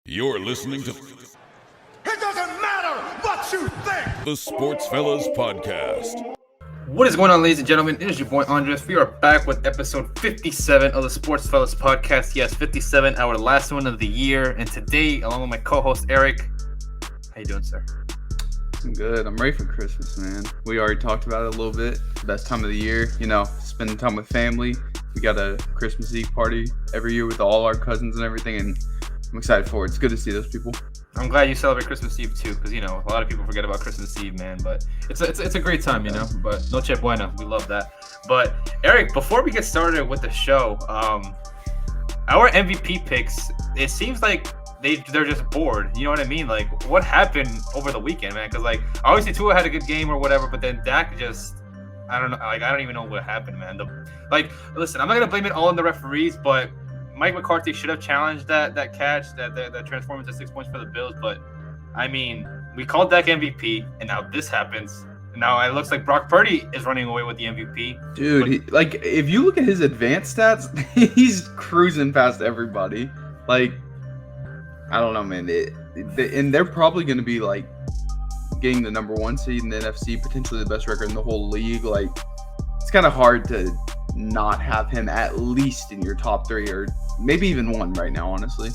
You're listening to It doesn't matter what you think. the Sports Fellas Podcast. What is going on, ladies and gentlemen? It is your boy Andres. We are back with episode 57 of the Sports Fellas Podcast. Yes, 57, our last one of the year. And today, along with my co-host Eric, how you doing, sir? I'm good. I'm ready for Christmas, man. We already talked about it a little bit. Best time of the year, spending time with family. We got a Christmas Eve party every year with all our cousins and everything, and I'm excited for it. It's good to see those people. I'm glad you celebrate Christmas Eve too, because a lot of people forget about Christmas Eve, man. But it's a great time, But Noche Buena, we love that. But Eric, before we get started with the show, our MVP picks, it seems like they're just bored. You know what I mean? Like, what happened over the weekend, man? Because obviously Tua had a good game or whatever, but then Dak just, I don't know. I don't even know what happened, man. Listen, I'm not gonna blame it all on the referees, but Mike McCarthy should have challenged that catch that transformed into 6 points for the Bills. But I mean, we called Dak MVP, and now this happens. And now it looks like Brock Purdy is running away with the MVP. Dude, if you look at his advanced stats, he's cruising past everybody. I don't know, man. And they're probably going to be getting the number one seed in the NFC, potentially the best record in the whole league. It's kind of hard to not have him at least in your top three, or maybe even one right now, honestly.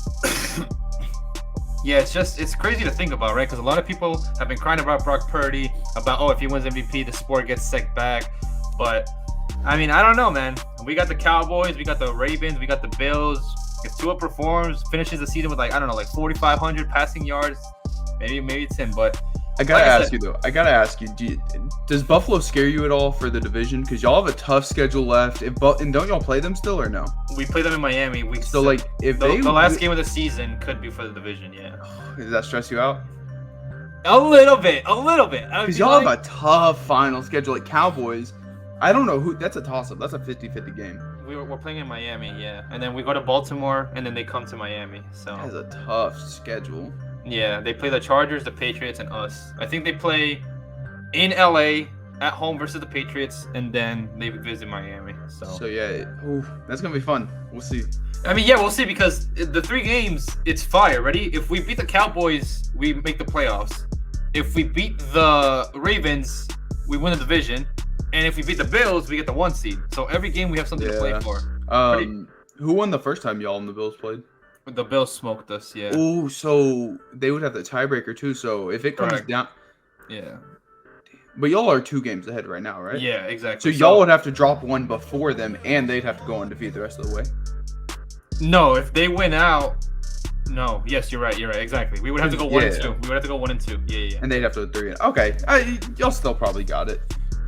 Yeah, it's crazy to think about, right? Because a lot of people have been crying about Brock Purdy, about, if he wins MVP, the sport gets set back. But, I mean, I don't know, man. We got the Cowboys, we got the Ravens, we got the Bills. If Tua performs, finishes the season with 4,500 passing yards, maybe it's him. But I gotta ask you, does Buffalo scare you at all for the division? Because y'all have a tough schedule left. And don't y'all play them still or no? We play them in Miami. If the last game of the season could be for the division, yeah. Does that stress you out? A little bit. Because y'all have a tough final schedule. Cowboys, I don't know who. That's a toss-up. That's a 50-50 game. We're playing in Miami, yeah. And then we go to Baltimore, and then they come to Miami. So that's a tough schedule. Yeah, they play the Chargers, the Patriots, and us. I think they play in LA at home versus the Patriots, and then they visit Miami. So yeah, that's gonna be fun. We'll see. I mean, yeah, we'll see, because the 3 games, it's fire. Ready? If we beat the Cowboys, we make the playoffs. If we beat the Ravens, we win the division. And if we beat the Bills, we get the 1 seed. So every game we have something to play for. Who won the first time y'all and the Bills played? The Bills smoked us, yeah. Oh, so they would have the tiebreaker too. So if it comes down, yeah. But y'all are 2 games ahead right now, right? Yeah, exactly. So y'all would have to drop 1 before them, and they'd have to go undefeated the rest of the way. No, if they win out, no. Yes, you're right. Exactly. We would have to go 1 and 2. We would have to go 1 and 2. Yeah. And they'd have to go 3. Okay, y'all still probably got it.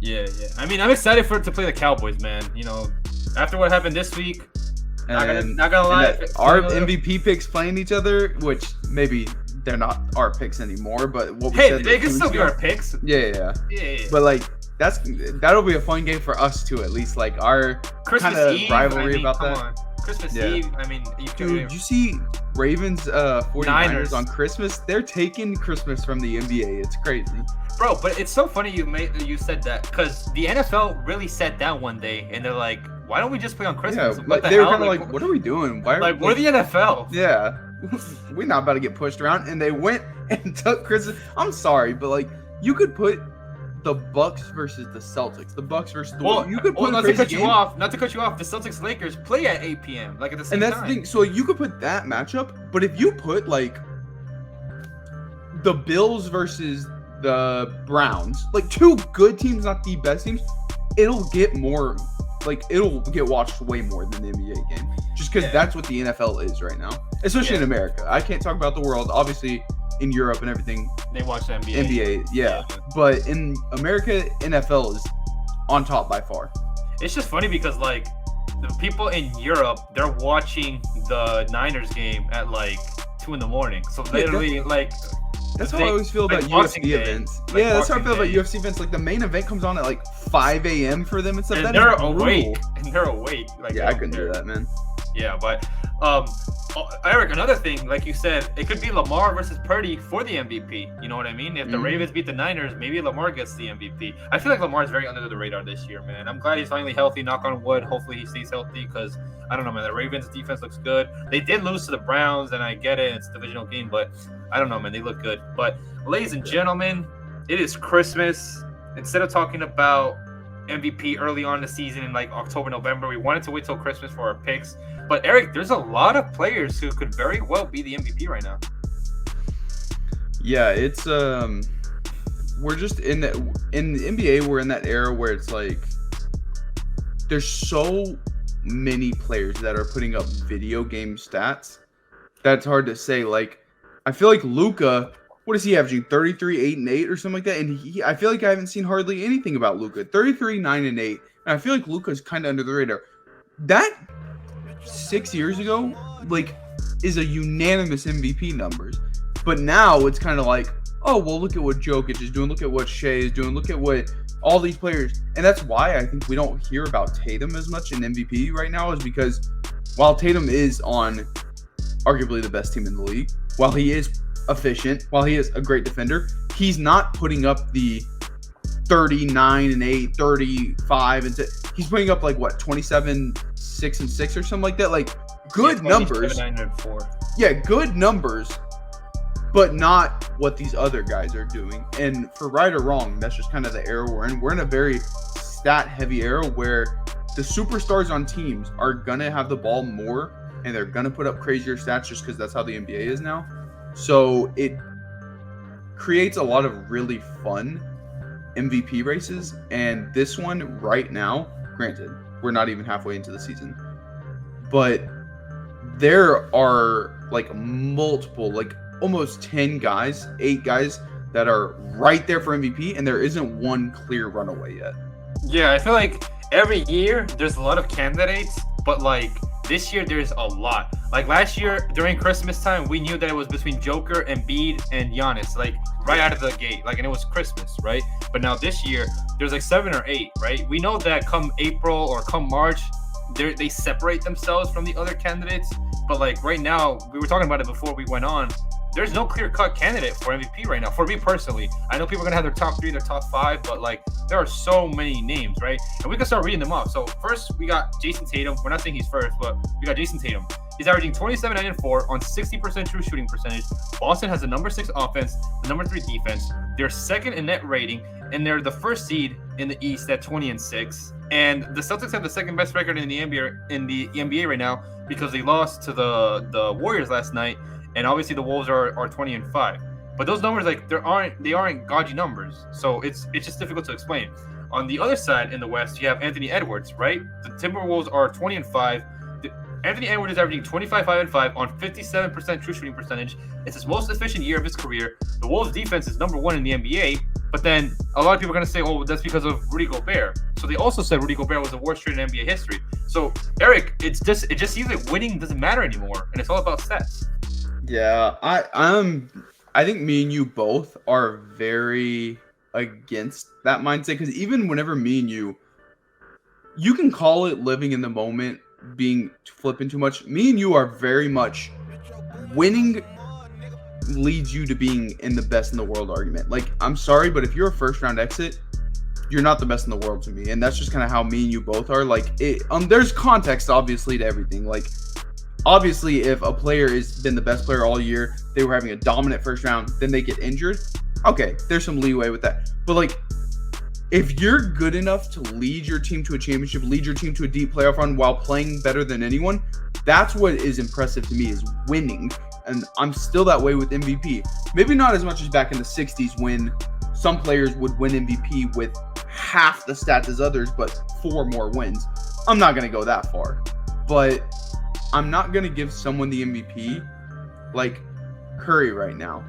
Yeah. I mean, I'm excited to play the Cowboys, man. After what happened this week. Not gonna lie. Our MVP picks playing each other, which maybe they're not our picks anymore, but what we said. They can still be our picks. Yeah. But that'll be a fun game for us too, at least. Our Christmas kind of Eve, rivalry about come that. On. Christmas Eve. I mean, dude, you see Ravens 49ers on Christmas? They're taking Christmas from the NBA. It's crazy. Bro, but it's so funny you said that, because the NFL really sat down one day and they're like, why don't we just play on Christmas? Yeah, they were kind of what are we doing? We're the NFL. Yeah. We're not about to get pushed around. And they went and took Christmas. I'm sorry, but you could put the Bucks versus the Celtics. The Bucks versus the you could put not to cut you off, the Celtics Lakers play at 8 p.m. at the same time. And that's the thing. So you could put that matchup, but if you put the Bills versus the Browns, 2 good teams, not the best teams, it'll get more, it'll get watched way more than the NBA game. Just because that's what the NFL is right now, especially in America. I can't talk about the world. Obviously, in Europe and everything, they watch the NBA. Yeah. But in America, NFL is on top by far. It's just funny because the people in Europe, they're watching the Niners game at 2 in the morning. So literally that's how I always feel about UFC events. Yeah, that's how I feel about UFC events. The main event comes on at 5 a.m. for them and stuff. And they're awake. I couldn't do that, man. Yeah, but Eric, another thing, like you said, it could be Lamar versus Purdy for the MVP. You know what I mean? If the Ravens beat the Niners, maybe Lamar gets the MVP. I feel like Lamar is very under the radar this year, man. I'm glad he's finally healthy. Knock on wood. Hopefully he stays healthy because I don't know, man. The Ravens defense looks good. They did lose to the Browns, and I get it. It's a divisional game, but I don't know, man. They look good. But ladies and gentlemen, it is Christmas. Instead of talking about MVP early on in the season in like October, November, we wanted to wait till Christmas for our picks. But Eric, there's a lot of players who could very well be the MVP right now. Yeah, it's we're just in the NBA, we're in that era where it's like there's so many players that are putting up video game stats that's hard to say. Like, I feel like Luka, what is he averaging? 33, 8, and 8 or something like that. And I feel like I haven't seen hardly anything about Luka. 33, 9, and 8. And I feel like Luka's kind of under the radar. That 6 years ago, like, is a unanimous MVP numbers. But now it's kind of like, oh, well, look at what Jokic is doing. Look at what Shea is doing. Look at what all these players. And that's why I think we don't hear about Tatum as much in MVP right now, is because while Tatum is on arguably the best team in the league, while he is efficient, while he is a great defender, he's not putting up the 39 and 8, 35 and 6. He's putting up like what, 27, 6 and 6 or something like that. Like good numbers. 9 and 4. Yeah, good numbers, but not what these other guys are doing. And for right or wrong, that's just kind of the era we're in. We're in a very stat-heavy era where the superstars on teams are gonna have the ball more, and they're gonna put up crazier stats just because that's how the NBA is now. So it creates a lot of really fun MVP races. And this one right now, granted, we're not even halfway into the season, but there are like multiple, like almost 10 guys, 8 guys that are right there for MVP, and there isn't one clear runaway yet. Yeah, I feel like every year there's a lot of candidates, but like this year there's a lot. Like last year during Christmas time, we knew that it was between Joker, Embiid, and Giannis, like right out of the gate, like, and it was Christmas, right? But now this year there's like 7 or 8, right? We know that come April or come March, they separate themselves from the other candidates. But like right now, we were talking about it before we went on, there's no clear-cut candidate for MVP right now. For me personally, I know people are gonna have their top 3, their top 5, but like there are so many names, right? And we can start reading them off. So first, we got Jason Tatum. We're not saying he's first, but we got Jason Tatum. He's averaging 27, 9, and 4 on 60% true shooting percentage. Boston has the number 6 offense, the number 3 defense. They're second in net rating, and they're the first seed in the East at 20 and 6. And the Celtics have the second best record in the NBA right now because they lost to the Warriors last night. And obviously the Wolves are 20 and 5. But those numbers, like, they aren't gaudy numbers. So it's just difficult to explain. On the other side in the West, you have Anthony Edwards, right? The Timberwolves are 20 and 5. Anthony Edwards is averaging 25, 5, and 5 on 57% true shooting percentage. It's his most efficient year of his career. The Wolves defense is number 1 in the NBA. But then a lot of people are going to say, oh, that's because of Rudy Gobert. So they also said Rudy Gobert was the worst trade in NBA history. So, Eric, it just seems like winning doesn't matter anymore. And it's all about stats. Yeah, I think me and you both are very against that mindset, because even whenever me and you can call it living in the moment, being flipping too much. Me and you are very much winning leads you to being in the best in the world argument. Like, I'm sorry, but if you're a first round exit, you're not the best in the world to me, and that's just kind of how me and you both are. Like, there's context obviously to everything. Like, obviously, if a player has been the best player all year, they were having a dominant first round, then they get injured. Okay, there's some leeway with that. But like, if you're good enough to lead your team to a championship, lead your team to a deep playoff run while playing better than anyone, that's what is impressive to me, is winning. And I'm still that way with MVP. Maybe not as much as back in the 60s when some players would win MVP with half the stats as others, but 4 more wins. I'm not going to go that far. But I'm not going to give someone the MVP like Curry right now.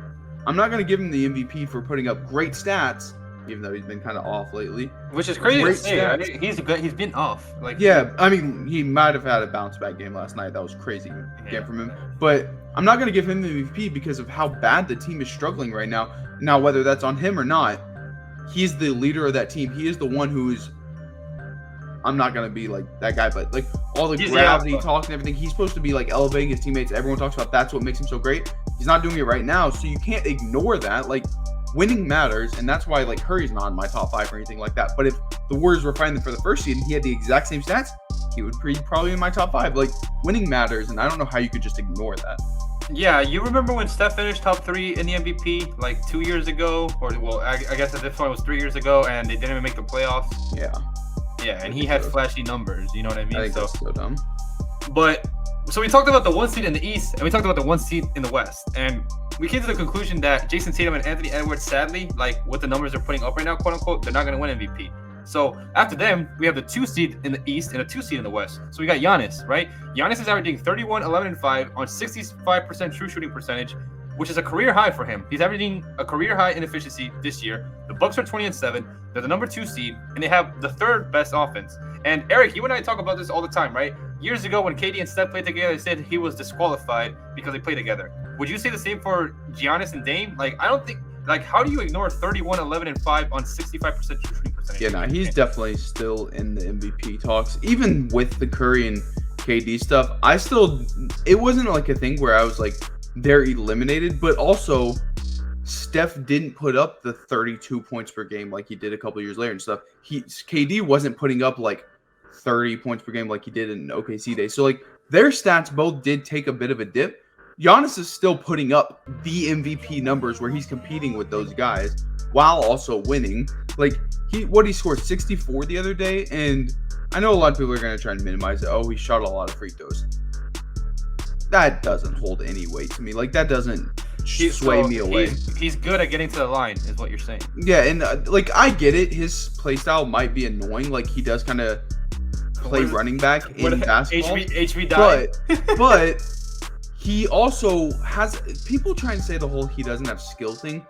I'm not going to give him the MVP for putting up great stats, even though he's been kind of off lately. Which is crazy to say. I mean, he's been off. Like, yeah, I mean, he might have had a bounce back game last night. That was crazy game from him. But I'm not going to give him the MVP because of how bad the team is struggling right now. Now, whether that's on him or not, he's the leader of that team. He is the one who is I'm not gonna be like that guy, but like all the He's gravity the talk and everything, he's supposed to be like elevating his teammates. Everyone talks about that's what makes him so great. He's not doing it right now, so you can't ignore that. Like winning matters, and that's why like Curry's not in my top 5 or anything like that. But if the Warriors were fighting for the first seed and he had the exact same stats, he would be probably in my top 5. Like winning matters, and I don't know how you could just ignore that. Yeah, you remember when Steph finished top 3 in the MVP like 2 years ago, or well, I guess at this point it was 3 years ago, and they didn't even make the playoffs. Yeah, and he had flashy numbers. You know what I mean? I think that's so dumb. But so we talked about the 1 seed in the East, and we talked about the 1 seed in the West, and we came to the conclusion that Jason Tatum and Anthony Edwards, sadly, like what the numbers are putting up right now, quote unquote, they're not going to win MVP. So after them, we have the 2 seed in the East and a 2 seed in the West. So we got Giannis, right? Giannis is averaging 31, 11, and 5 on 65% true shooting percentage, which is a career high for him. He's averaging a career high in efficiency this year. The Bucks are 20 and 7. They're the number 2 seed, and they have the 3rd best offense. And Eric, you and I talk about this all the time, right? Years ago, when KD and Steph played together, they said he was disqualified because they played together. Would you say the same for Giannis and Dame? Like, I don't think. Like, how do you ignore 31, 11, and 5 on 65% true shooting percentage? Yeah, no, he's definitely still in the MVP talks. Even with the Curry and KD stuff, it wasn't like a thing where I was like, they're eliminated, but also Steph didn't put up the 32 points per game like he did a couple years later and stuff. KD wasn't putting up like 30 points per game like he did in OKC days. So like their stats both did take a bit of a dip. Giannis is still putting up the MVP numbers where he's competing with those guys while also winning. Like he scored 64 the other day, and I know a lot of people are going to try and minimize it. Oh, he shot a lot of free throws. That doesn't hold any weight to me. Like that doesn't sway me away. He's good at getting to the line, is what you're saying. Yeah, and like I get it. His play style might be annoying. Like he does kind of play running back in basketball. HV died. But he also has people try and say the whole he doesn't have skill thing.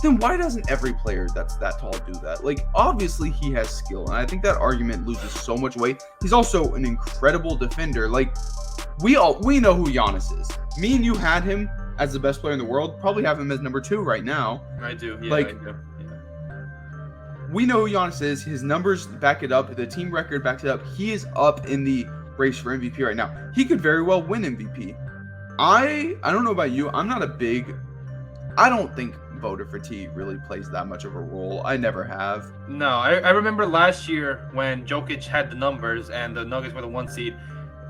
Then why doesn't every player that's that tall do that? Like obviously he has skill, and I think that argument loses so much weight. He's also an incredible defender. Like we know who Giannis is. Me and you had him as the best player in the world. Probably have him as number 2 right now. I do. Yeah, like I do. Yeah. We know who Giannis is. His numbers back it up. The team record backs it up. He is up in the race for MVP right now. He could very well win MVP. I don't know about you. I don't think voter fatigue really plays that much of a role. I never have. No, I remember last year when Jokic had the numbers and the Nuggets were the 1 seed.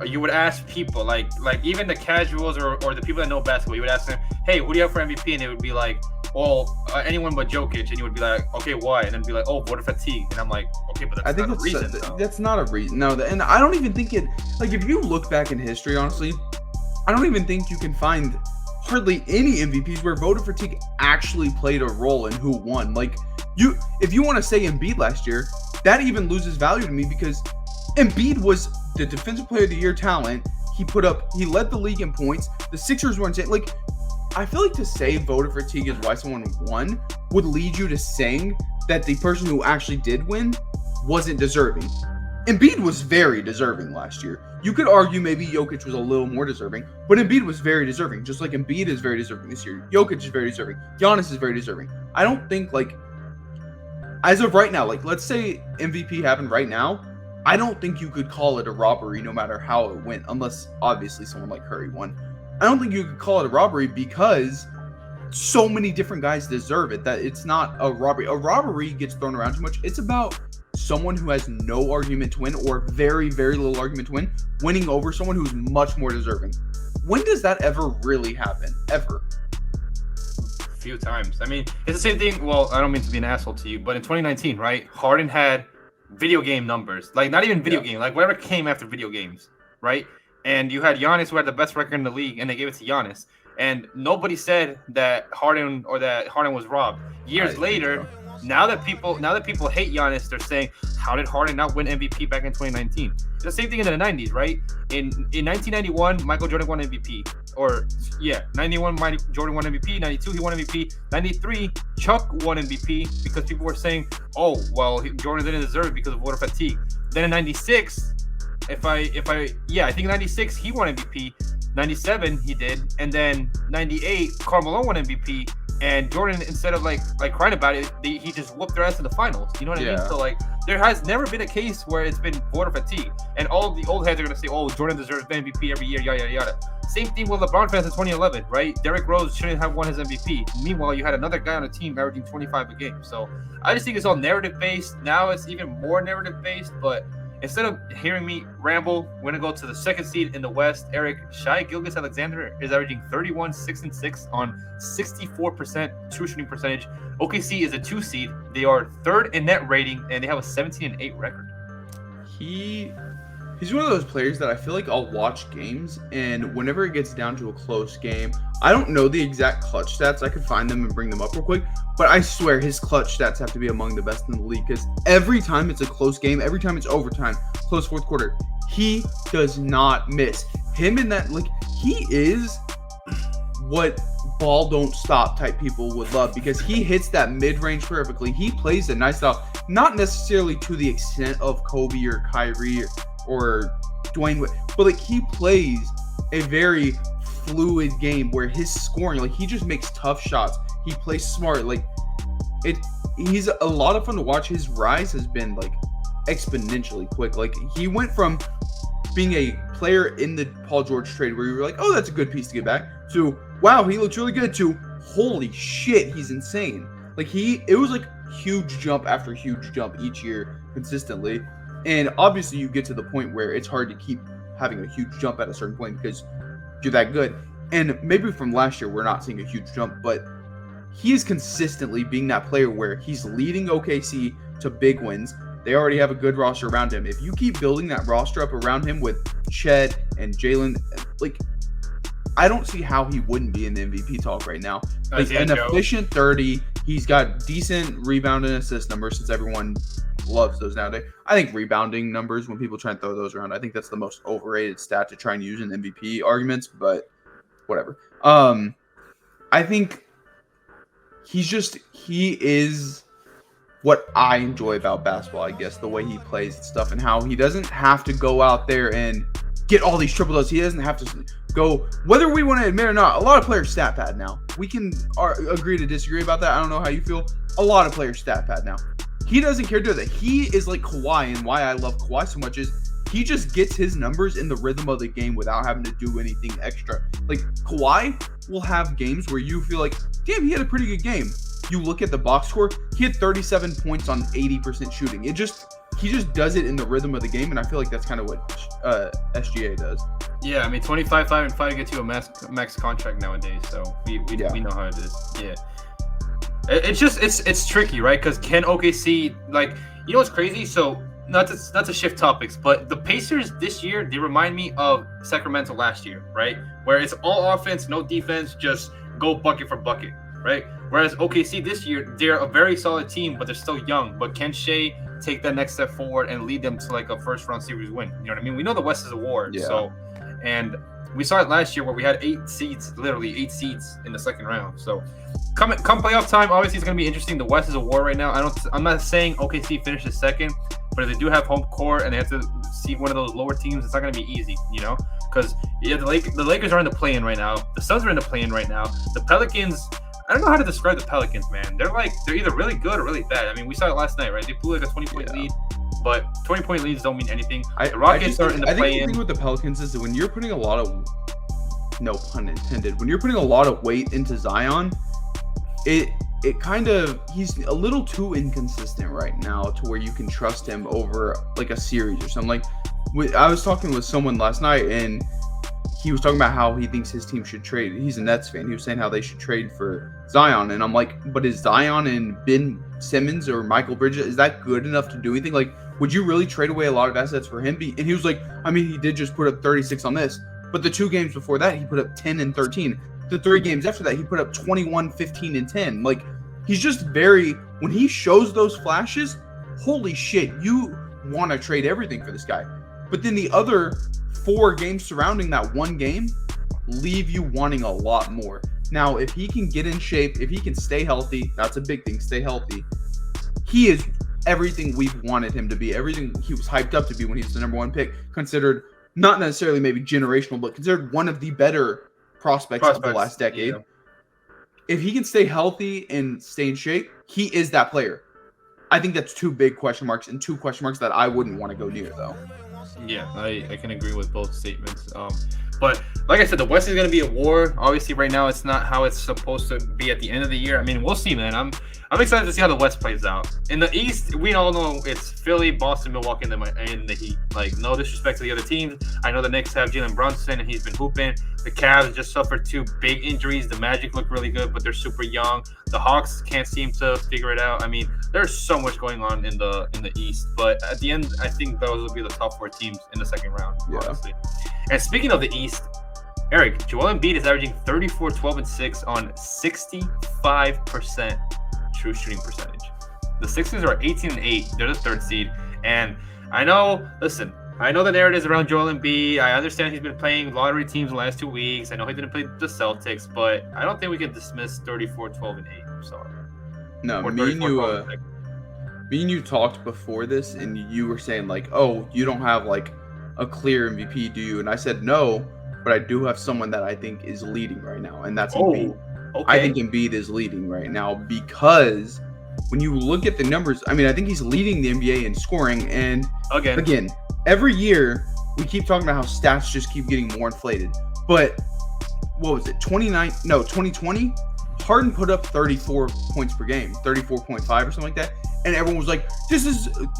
You would ask people like even the casuals or the people that know basketball. You would ask them, "Hey, who do you have for MVP?" And they would be like, "Well, anyone but Jokic." And you would be like, "Okay, why?" And then be like, "Oh, voter fatigue." And I'm like, "Okay, but that's not a reason." That's not a reason. No, and I don't even think it. Like if you look back in history, honestly, I don't even think you can find hardly any MVPs where voter fatigue actually played a role in who won. Like if you want to say Embiid last year, that even loses value to me because Embiid was the defensive player of the year talent. He led the league in points. The Sixers were insane. Like I feel like to say voter fatigue is why someone won would lead you to saying that the person who actually did win wasn't deserving. Embiid was very deserving last year. You could argue maybe Jokic was a little more deserving, but Embiid was very deserving. Just like Embiid is very deserving this year. Jokic is very deserving. Giannis is very deserving. I don't think like, as of right now, like let's say MVP happened right now, I don't think you could call it a robbery no matter how it went, unless obviously someone like Curry won. I don't think you could call it a robbery because so many different guys deserve it that it's not a robbery. A robbery gets thrown around too much. It's about someone who has no argument to win or very, very little argument to win, winning over someone who's much more deserving. When does that ever really happen? Ever? A few times. I mean, it's the same thing. Well, I don't mean to be an asshole to you, but in 2019, right? Harden had video game numbers. Like, not even video game. Like, whatever came after video games, right? And you had Giannis, who had the best record in the league, and they gave it to Giannis. And nobody said that Harden was robbed. Years later, now that people hate Giannis, they're saying, how did Harden not win MVP back in 2019? It's the same thing in the 90s, right? In 1991, Michael Jordan won MVP. 91, Jordan won MVP. 92, he won MVP. 93, Chuck won MVP because people were saying, oh, well, Jordan didn't deserve it because of voter fatigue. Then in 96, I think in 96, he won MVP. 97, he did. And then 98, Karl Malone won MVP. And Jordan, instead of like crying about it, he just whooped their ass in the finals. You know what I mean? So like, there has never been a case where it's been voter fatigue, and all the old heads are gonna say, "Oh, Jordan deserves the MVP every year, yada yada yada." Same thing with LeBron fans in 2011, right? Derrick Rose shouldn't have won his MVP. Meanwhile, you had another guy on the team averaging 25 a game. So I just think it's all narrative based. Now it's even more narrative based, but. Instead of hearing me ramble, we're gonna go to the second seed in the West. Eric, Shai Gilgeous-Alexander is averaging 31, 6 and 6 on 64% true shooting percentage. OKC is a 2 seed. They are 3rd in net rating, and they have a 17 and 8 record. He's one of those players that I feel like I'll watch games, and whenever it gets down to a close game, I don't know the exact clutch stats. I could find them and bring them up real quick, but I swear his clutch stats have to be among the best in the league, because every time it's a close game, every time it's overtime, close fourth quarter, he does not miss. Him in that, like, he is what ball don't stop type people would love, because he hits that mid-range perfectly. He plays a nice style, not necessarily to the extent of Kobe or Kyrie or Dwayne, but like, he plays a very fluid game where his scoring, like, he just makes tough shots. He plays smart. Like, he's a lot of fun to watch. His rise has been like exponentially quick. Like, he went from being a player in the Paul George trade where you were like, oh, that's a good piece to get back, to wow, he looks really good, to holy shit, he's insane. Like, it was like huge jump after huge jump each year consistently. And obviously you get to the point where it's hard to keep having a huge jump at a certain point because you're that good. And maybe from last year, we're not seeing a huge jump, but he is consistently being that player where he's leading OKC to big wins. They already have a good roster around him. If you keep building that roster up around him with Chet and Jalen, like, I don't see how he wouldn't be in the MVP talk right now. Like, an efficient 30. He's got decent rebound and assist numbers, since everyone loves those nowadays. I think rebounding numbers, when people try and throw those around, I think that's the most overrated stat to try and use in MVP arguments, but whatever. I think he is what I enjoy about basketball, I guess, the way he plays and stuff, and how he doesn't have to go out there and get all these triple doubles. He doesn't have to go, whether we want to admit or not, a lot of players stat pad now. We can agree to disagree about that. I don't know how you feel. A lot of players stat pad now. He doesn't care to do that. He is like Kawhi, and why I love Kawhi so much is he just gets his numbers in the rhythm of the game without having to do anything extra. Like, Kawhi will have games where you feel like, damn, he had a pretty good game. You look at the box score, he had 37 points on 80% shooting. He just does it in the rhythm of the game, and I feel like that's kind of what SGA does. Yeah, I mean, 25, 5, and 5 gets you a max contract nowadays, so we know how it is. Yeah. It's tricky, right? Because can OKC, like, you know what's crazy? So not to shift topics, but the Pacers this year, they remind me of Sacramento last year, right? Where it's all offense, no defense, just go bucket for bucket, right? Whereas OKC this year, they're a very solid team, but they're still young. But can Shea take that next step forward and lead them to like a first round series win? You know what I mean? We know the West is a war, so, and we saw it last year where we had 8 seeds in the second round. So come playoff time, obviously it's going to be interesting. The West is a war right now. I'm not saying OKC finishes second, but if they do have home court and they have to see one of those lower teams, it's not going to be easy, you know? Because the Lakers are in the play-in right now. The Suns are in the play-in right now. The Pelicans, I don't know how to describe the Pelicans, man. They're either really good or really bad. I mean, we saw it last night, right? They blew like a 20-point lead, but 20-point leads don't mean anything. The Rockets are in the play-in. I think the thing with the Pelicans is that when you're putting a lot of, no pun intended, when you're putting a lot of weight into Zion, it kind of, he's a little too inconsistent right now to where you can trust him over like a series or something. Like, I was talking with someone last night, and he was talking about how he thinks his team should trade. He's a Nets fan. He was saying how they should trade for Zion. And I'm like, but is Zion and Ben Simmons or Michael Bridges, is that good enough to do anything? Like, would you really trade away a lot of assets for him? And he was like, I mean, he did just put up 36 on this, but the 2 games before that, he put up 10 and 13. The 3 games after that, he put up 21, 15, and 10. Like, he's just when he shows those flashes, holy shit, you want to trade everything for this guy. But then the other 4 games surrounding that one game leave you wanting a lot more. Now, if he can get in shape, if he can stay healthy, that's a big thing, stay healthy. He is everything we've wanted him to be, everything he was hyped up to be when he was the number 1 pick, considered not necessarily maybe generational, but considered one of the better prospects of the last decade. if he can stay healthy and stay in shape, he is that player. I think that's 2 big question marks and 2 question marks that I wouldn't want to go near, though. Yeah, I can agree with both statements. But like I said, the West is going to be a war. Obviously, right now it's not how it's supposed to be at the end of the year. I mean, we'll see, man. I'm excited to see how the West plays out. In the East, we all know it's Philly, Boston, Milwaukee, and the Heat. Like, no disrespect to the other teams. I know the Knicks have Jalen Brunson, and he's been hooping. The Cavs just suffered 2 big injuries. The Magic look really good, but they're super young. The Hawks can't seem to figure it out. I mean, there's so much going on in the East. But at the end, I think those will be the top 4 teams in the second round, honestly. And speaking of the East, Eric, Joel Embiid is averaging 34, 12, and 6 on 65% true shooting percentage. The Sixers are 18 and 8. They're the 3rd seed. And I know the narratives around Joel Embiid. I understand he's been playing lottery teams the last 2 weeks. I know he didn't play the Celtics, but I don't think we can dismiss 34, 12, and 8. I'm sorry. No, me and you talked before this, and you were saying, like, oh, you don't have, like, a clear MVP, do you? And I said no, but I do have someone that I think is leading right now, and that's Embiid. Okay. I think Embiid is leading right now because when you look at the numbers, I mean, I think he's leading the NBA in scoring. And again, every year we keep talking about how stats just keep getting more inflated. But what was it? 2020, Harden put up 34 points per game, 34.5 or something like that. And everyone was like,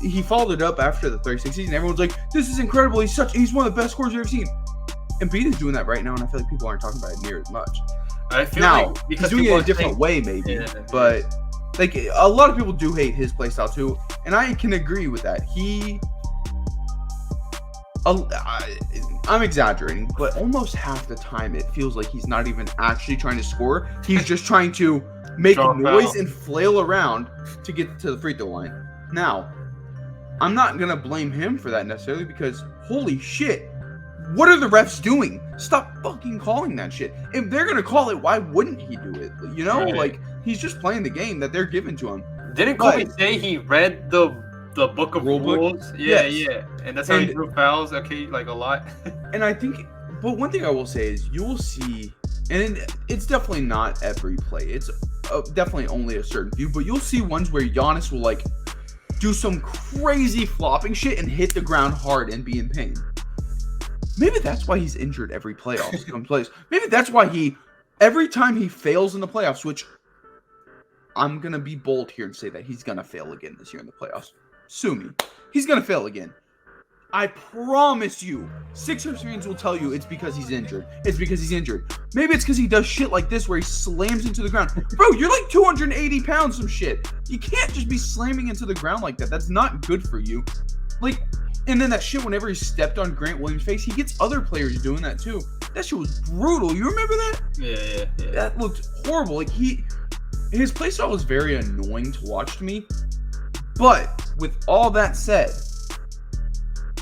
he followed it up after the 36 season. Everyone's like, this is incredible. He's one of the best scorers we've ever seen. Embiid is doing that right now, and I feel like people aren't talking about it near as much. I feel now, like because he's doing it in a different way, maybe. But like a lot of people do hate his play style too, and I can agree with that. I'm exaggerating, but almost half the time it feels like he's not even actually trying to score. He's just trying to make noise and flail around to get to the free throw line. Now, I'm not going to blame him for that necessarily because, holy shit, what are the refs doing? Stop fucking calling that shit. If they're going to call it, why wouldn't he do it? You know, like, he's just playing the game that they're giving to him. Didn't Kobe say he read the book of rules? Yeah, yeah. And that's how he drew fouls, like a lot. And I think, but one thing I will say is you will see, and it's definitely not every play. It's definitely only a certain few, but you'll see ones where Giannis will, like, do some crazy flopping shit and hit the ground hard and be in pain. Maybe that's why he's injured every playoffs comes place. Maybe that's why every time he fails in the playoffs, which I'm going to be bold here and say that he's going to fail again this year in the playoffs. Sue me. He's going to fail again. I promise you, Sixers fans will tell you it's because he's injured. It's because he's injured. Maybe it's because he does shit like this where he slams into the ground. Bro, you're like 280 pounds, some shit. You can't just be slamming into the ground like that. That's not good for you. Like, and then that shit, whenever he stepped on Grant Williams' face, he gets other players doing that too. That shit was brutal. You remember that? Yeah. That looked horrible. Like, his play style was very annoying to watch to me. But with all that said,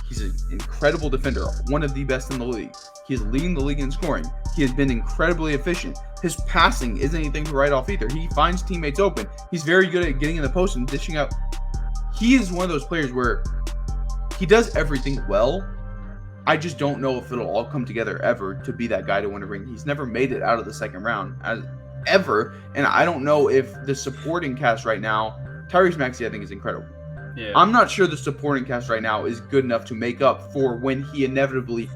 he's an incredible defender, one of the best in the league. He is leading the league in scoring. He has been incredibly efficient. His passing isn't anything to write off either. He finds teammates open. He's very good at getting in the post and dishing out. He is one of those players where he does everything well. I just don't know if it'll all come together ever to be that guy to win a ring. He's never made it out of the second round ever. And I don't know if the supporting cast right now, Tyrese Maxey, I think, is incredible. Yeah. I'm not sure the supporting cast right now is good enough to make up for when he inevitably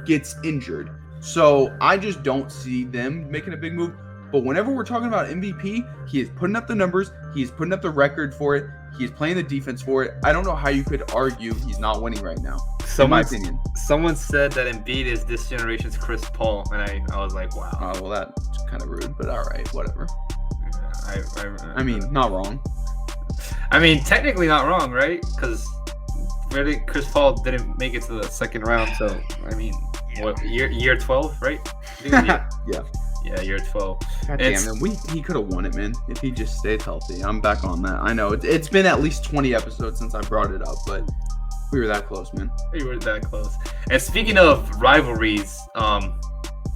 gets injured. So I just don't see them making a big move. But whenever we're talking about MVP, he is putting up the numbers. He is putting up the record for it. He is playing the defense for it. I don't know how you could argue he's not winning right now, in my opinion. Someone said that Embiid is this generation's Chris Paul, and I was like, wow. Oh, well, that's kind of rude, but all right, whatever. Yeah, I mean, not wrong. I mean, technically not wrong, right? Because really, Chris Paul didn't make it to the second round, so, I mean, what, year 12, right? Yeah, year 12. God damn, man, he could have won it, man, if he just stayed healthy. I'm back on that. I know it's been at least 20 episodes since I brought it up, but we were that close, man. We were that close. And speaking of rivalries,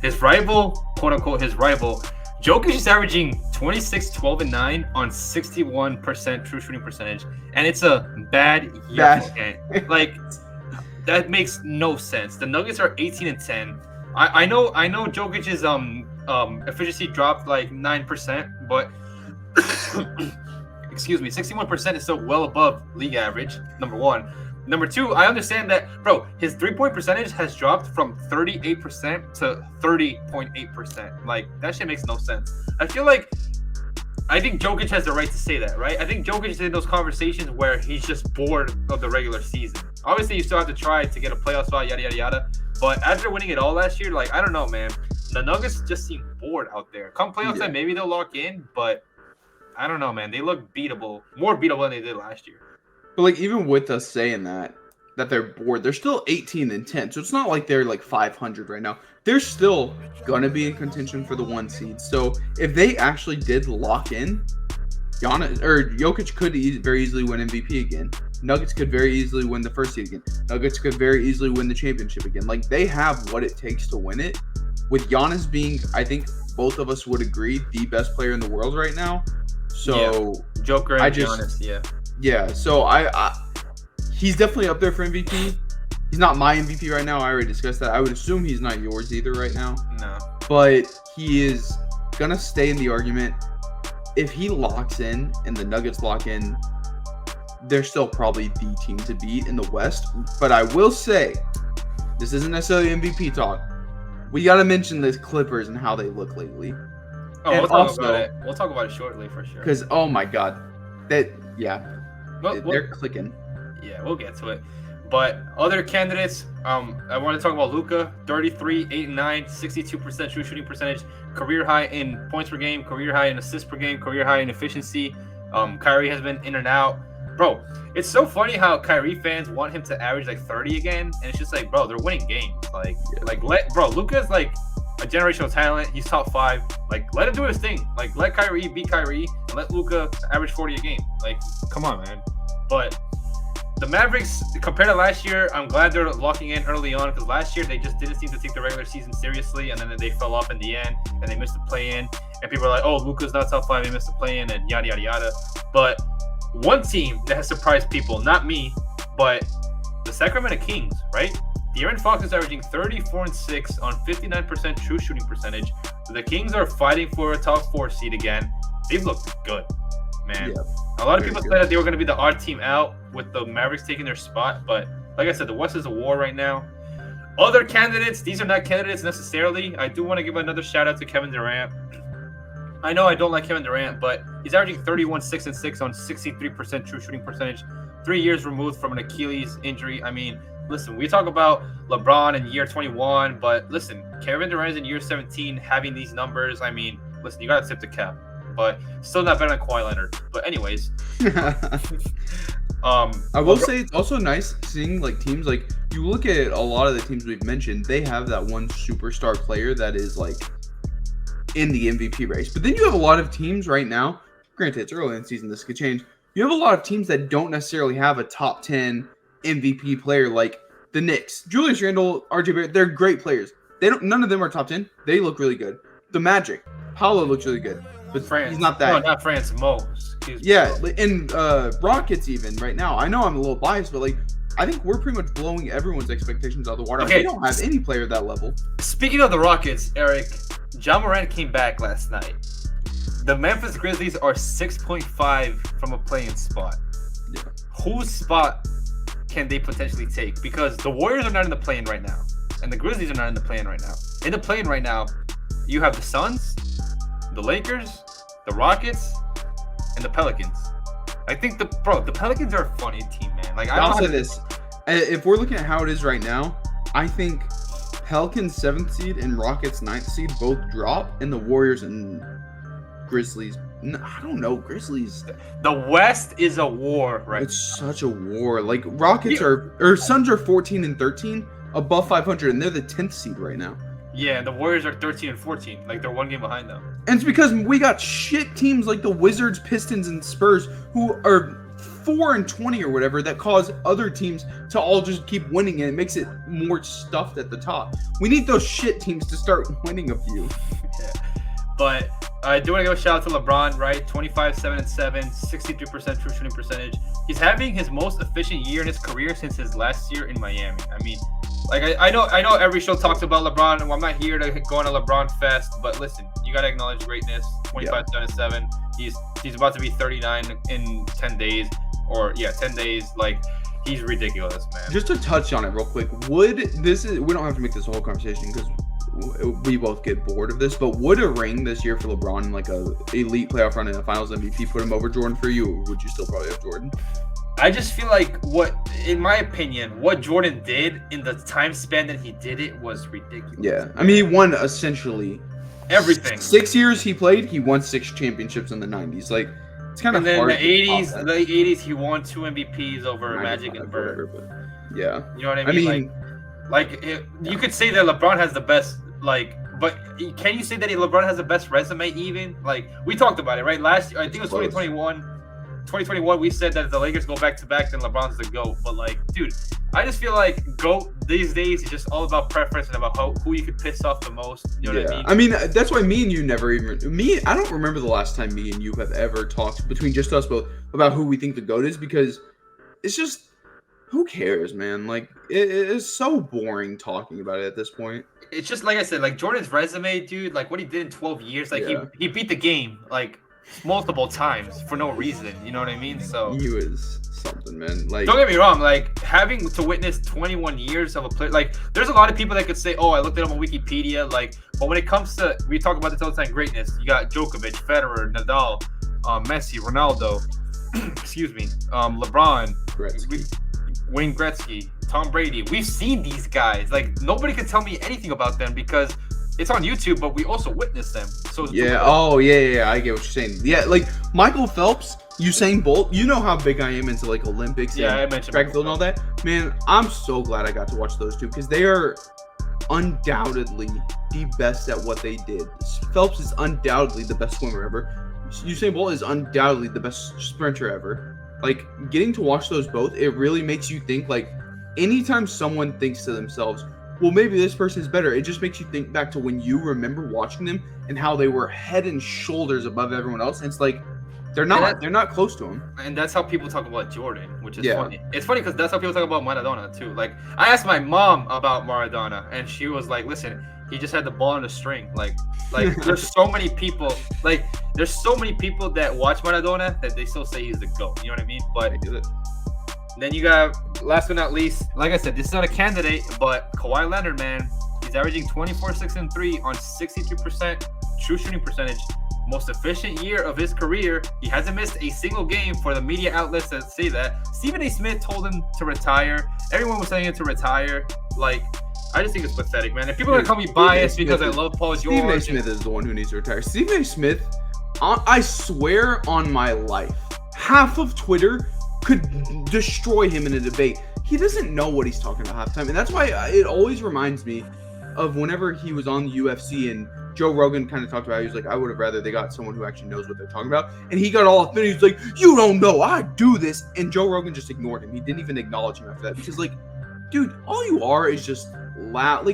his rival, quote unquote, Jokic is averaging 26, 12, and 9 on 61% true shooting percentage, and it's a bad year. Like, that makes no sense. The Nuggets are 18 and 10. I know Jokic's efficiency dropped like 9%, but excuse me, 61% is still well above league average, number one. Number two, I understand that, bro, his 3-point percentage has dropped from 38% to 30.8%. Like, that shit makes no sense. I think Jokic has the right to say that, right? I think Jokic is in those conversations where he's just bored of the regular season. Obviously, you still have to try to get a playoff spot, yada, yada, yada. But after winning it all last year, like, I don't know, man. The Nuggets just seem bored out there. Come playoff time, maybe they'll lock in, but I don't know, man. They look beatable, more beatable than they did last year. But like even with us saying that they're bored, they're still 18-10. So it's not like they're like 500 right now. They're still gonna be in contention for the 1 seed. So if they actually did lock in, Jokic could very easily win MVP again. Nuggets could very easily win the 1st seed again. Nuggets could very easily win the championship again. Like they have what it takes to win it. With Giannis being, I think both of us would agree, the best player in the world right now. So yeah. Joker and Giannis, yeah. Yeah, so I he's definitely up there for MVP. He's not my MVP right now. I already discussed that. I would assume he's not yours either right now. No. But he is gonna stay in the argument. If he locks in and the Nuggets lock in, they're still probably the team to beat in the West. But I will say, this isn't necessarily MVP talk. We got to mention the Clippers and how they look lately. Oh, and we'll talk about it. We'll talk about it shortly for sure. Because, oh my God. They're clicking. Yeah, we'll get to it. But other candidates, I want to talk about Luka, 33, 8 and 9, 62% true shooting percentage, career high in points per game, career high in assists per game, career high in efficiency. Kyrie has been in and out. Bro, it's so funny how Kyrie fans want him to average like 30 again, and it's just like, bro, they're winning games. Luka's like a generational talent. He's top 5. Like, let him do his thing. Like, let Kyrie be Kyrie, and let Luka average 40 a game. Like, come on, man. But the Mavericks, compared to last year, I'm glad they're locking in early on, because last year they just didn't seem to take the regular season seriously, and then they fell off in the end, and they missed the play-in, and people are like, oh, Luka's not top 5, he missed the play-in, and yada, yada, yada. But one team that has surprised people, not me, but the Sacramento Kings, right? De'Aaron Fox is averaging 34 and 6 on 59% true shooting percentage. The Kings are fighting for a top 4 seed again. They've looked good, man. Yeah, a lot of people said that they were going to be the odd team out with the Mavericks taking their spot, but like I said, the West is a war right now. Other candidates, these are not candidates necessarily. I do want to give another shout out to Kevin Durant. I know I don't like Kevin Durant, but he's averaging 31, 6 and 6 on 63% true shooting percentage. 3 years removed from an Achilles injury. I mean, listen, we talk about LeBron in year 21, but listen, Kevin Durant's in year 17 having these numbers. I mean, listen, you got to tip the cap, but still not better than Kawhi Leonard. But anyways. I will say it's also nice seeing like teams like you look at a lot of the teams we've mentioned, they have that one superstar player that is like in the MVP race. But then you have a lot of teams right now, granted it's early in the season, this could change. You have a lot of teams that don't necessarily have a top 10 MVP player like the Knicks. Julius Randle, RJ Barrett, they're great players. None of them are top 10. They look really good. The Magic, Paolo looks really good. But he's not that. No, not France, Mo. Yeah, and Rockets even right now. I know I'm a little biased, but like I think we're pretty much blowing everyone's expectations out of the water. Okay. We don't have any player at that level. Speaking of the Rockets, Eric, Ja Morant came back last night. The Memphis Grizzlies are 6.5 from a play-in spot. Yeah. Whose spot can they potentially take? Because the Warriors are not in the play-in right now, and the Grizzlies are not in the play-in right now. In the play-in right now, you have the Suns, the Lakers, the Rockets, and the Pelicans. I think the Pelicans are a funny team, man. Like I'll say this: if we're looking at how it is right now, I think Pelicans 7th seed and Rockets 9th seed both drop, and the Warriors and Grizzlies. I don't know, Grizzlies. The West is a war, right? It's such a war. Like Rockets Suns are 14 and 13, above 500, and they're the 10th seed right now. Yeah, and the Warriors are 13 and 14. Like they're one game behind them. And it's because we got shit teams like the Wizards, Pistons, and Spurs who are 4 and 20 or whatever that cause other teams to all just keep winning, and it makes it more stuffed at the top. We need those shit teams to start winning a few. Yeah. But I do want to give a shout out to LeBron, right? 25, 7 and 7, 63% true shooting percentage. He's having his most efficient year in his career since his last year in Miami. I mean, Like I know every show talks about LeBron, and I'm not here to go on a LeBron fest, but listen, you gotta acknowledge greatness. 25-7. He's about to be 39 in 10 days, 10 days. Like he's ridiculous, man. Just to touch on it real quick, we don't have to make this whole conversation because we both get bored of this, but would a ring this year for LeBron, like a elite playoff run in the Finals MVP, put him over Jordan for you, or would you still probably have Jordan? I just feel like in my opinion, what Jordan did in the time span that he did it was ridiculous. Yeah, I mean, he won essentially everything. 6 years he played, he won 6 championships in the 90s. Like, it's kind of hard. And then the late 80s, he won 2 MVPs over Magic and Bird. Yeah, you know what I mean? You could say that LeBron has the best, but can you say that LeBron has the best resume even? Like, we talked about it, right? Last year, I think it was 2021, we said that if the Lakers go back-to-back, then LeBron's the GOAT. But, dude, I just feel like GOAT these days is just all about preference and about who you could piss off the most. You know what I mean? I mean, that's why me and you I don't remember the last time me and you have ever talked between just us both about who we think the GOAT is, because it's just, who cares, man? Like, it is so boring talking about it at this point. It's just, like I said, Jordan's resume, dude, what he did in 12 years, he beat the game, multiple times for no reason. You know what I mean? So he was something, man. Like, don't get me wrong. Having to witness 21 years of a player, there's a lot of people that could say, "Oh, I looked it up on Wikipedia." But when it comes to, we talk about this all the time, greatness. You got Djokovic, Federer, Nadal, Messi, Ronaldo, excuse me, LeBron, Wayne Gretzky, Tom Brady. We've seen these guys. Nobody can tell me anything about them because it's on YouTube, but we also witness them. So yeah. Oh, yeah. I get what you're saying. Yeah, Michael Phelps, Usain Bolt. You know how big I am into Olympics. Yeah, I mentioned track and field and all that. Man, I'm so glad I got to watch those two because they are undoubtedly the best at what they did. Phelps is undoubtedly the best swimmer ever. Usain Bolt is undoubtedly the best sprinter ever. Getting to watch those both, it really makes you think. Anytime someone thinks to themselves, well, maybe this person is better, it just makes you think back to when you remember watching them and how they were head and shoulders above everyone else. And it's they're not close to him. And that's how people talk about Jordan, which is funny. It's funny because that's how people talk about Maradona too. I asked my mom about Maradona, and she was like, "Listen, he just had the ball on a string." There's so many people. There's so many people that watch Maradona that they still say he's the GOAT. You know what I mean? But then you got, last but not least, like I said, this is not a candidate, but Kawhi Leonard, man, he's averaging 24, 6, and 3 on 63% true shooting percentage. Most efficient year of his career. He hasn't missed a single game for the media outlets that say that. Stephen A. Smith told him to retire. Everyone was saying to retire. I just think it's pathetic, man. And people are going to call me biased because I love Paul George. Stephen A. Smith is the one who needs to retire. Stephen A. Smith, I swear on my life, half of Twitter could destroy him in a debate. He doesn't know what he's talking about half the time. And that's why it always reminds me of whenever he was on the UFC and Joe Rogan kind of talked about it. He was like, I would have rather they got someone who actually knows what they're talking about. And he got all up and he's like, you don't know, I do this. And Joe Rogan just ignored him. He didn't even acknowledge him after that. Because, dude, all you are is just loud.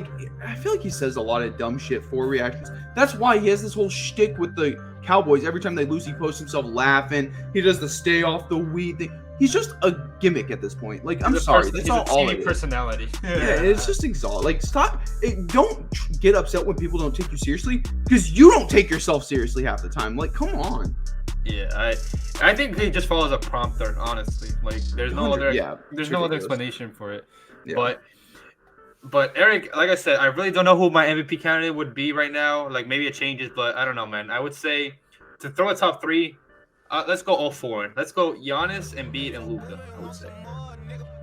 I feel like he says a lot of dumb shit for reactions. That's why he has this whole shtick with the Cowboys. Every time they lose, he posts himself laughing. He does the stay off the weed thing. He's just a gimmick at this point. I'm sorry. That's all it is. Personality. Yeah, it's just exhausting. Stop. Don't get upset when people don't take you seriously because you don't take yourself seriously half the time. Come on. Yeah, I think he just follows a prompter, honestly. There's no other explanation for it. Yeah. But Eric, like I said, I really don't know who my MVP candidate would be right now. Maybe it changes, but I don't know, man. I would say to throw a top 3, let's go all 4. Let's go Giannis, Embiid, and Luka, I would say.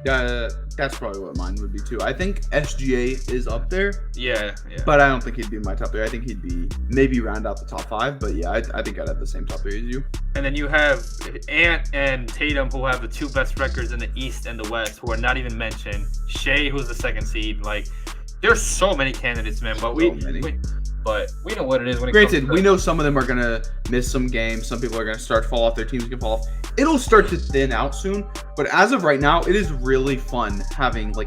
Yeah, that's probably what mine would be too. I think SGA is up there. Yeah. But I don't think he'd be in my top 3. I think he'd be maybe round out the top 5. But yeah, I think I'd have the same top 3 as you. And then you have Ant and Tatum, who have the 2 best records in the East and the West, who are not even mentioned. Shea, who's the 2nd seed. There's so many candidates, man. But But we know what it is when it comes to... we know some of them are going to miss some games. Some people are going to start to fall off. Their teams can fall off. It'll start to thin out soon. But as of right now, it is really fun having a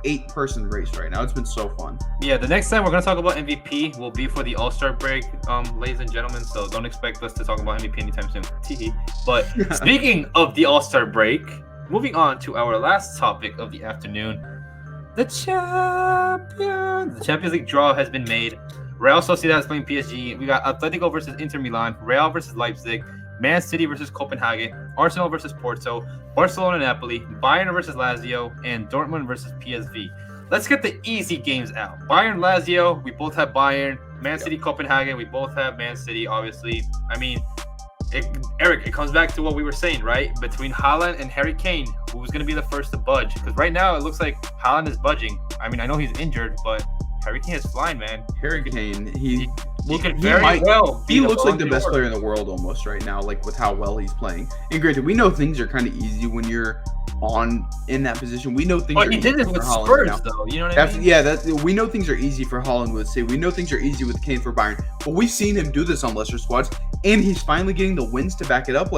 8-person race right now. It's been so fun. Yeah, the next time we're going to talk about MVP will be for the All-Star break, ladies and gentlemen. So don't expect us to talk about MVP anytime soon. But speaking of the All-Star break, moving on to our last topic of the afternoon. The champion. The Champions League draw has been made. Real Sociedad is playing PSG. We got Atletico versus Inter Milan, Real versus Leipzig, Man City versus Copenhagen, Arsenal versus Porto, Barcelona Napoli, Bayern versus Lazio, and Dortmund versus PSV. Let's get the easy games out. Bayern Lazio, we both have Bayern. Man City Copenhagen, we both have Man City, obviously. I mean, Eric, it comes back to what we were saying, right? Between Haaland and Harry Kane, who's going to be the first to budge? Because right now it looks like Haaland is budging. I mean, I know he's injured, but Harry Kane is flying, man. Harry Kane, he looks like the best player in the world almost right now, like with how well he's playing. And granted, we know things are kind of easy when you're in that position. We know things. But he did it with Spurs, though. You know what I mean? Yeah, we know things are easy for Haaland with City. We know things are easy with Kane for Bayern. But we've seen him do this on lesser squads, and he's finally getting the wins to back it up.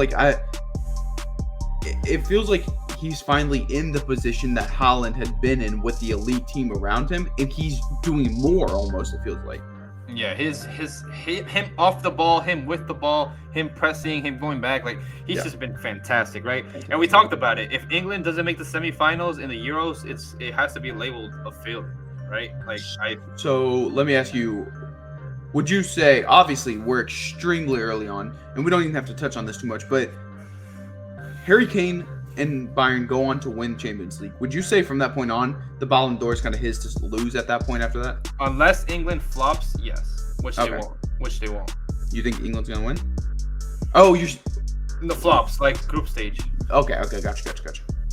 It feels like he's finally in the position that Haaland had been in with the elite team around him, and he's doing more almost, it feels like. Yeah, him off the ball, him with the ball, him pressing, him going back, like he's just been fantastic, right? And we talked about it. If England doesn't make the semifinals in the Euros, it has to be labeled a failure, right? So let me ask you, would you say, obviously we're extremely early on, and we don't even have to touch on this too much, but Harry Kane and Bayern go on to win Champions League. Would you say from that point on, the Ballon d'Or is kind of his to lose at that point after that? Unless England flops, yes. Which they won't. You think England's going to win? Oh, the flops, like group stage. Okay, gotcha.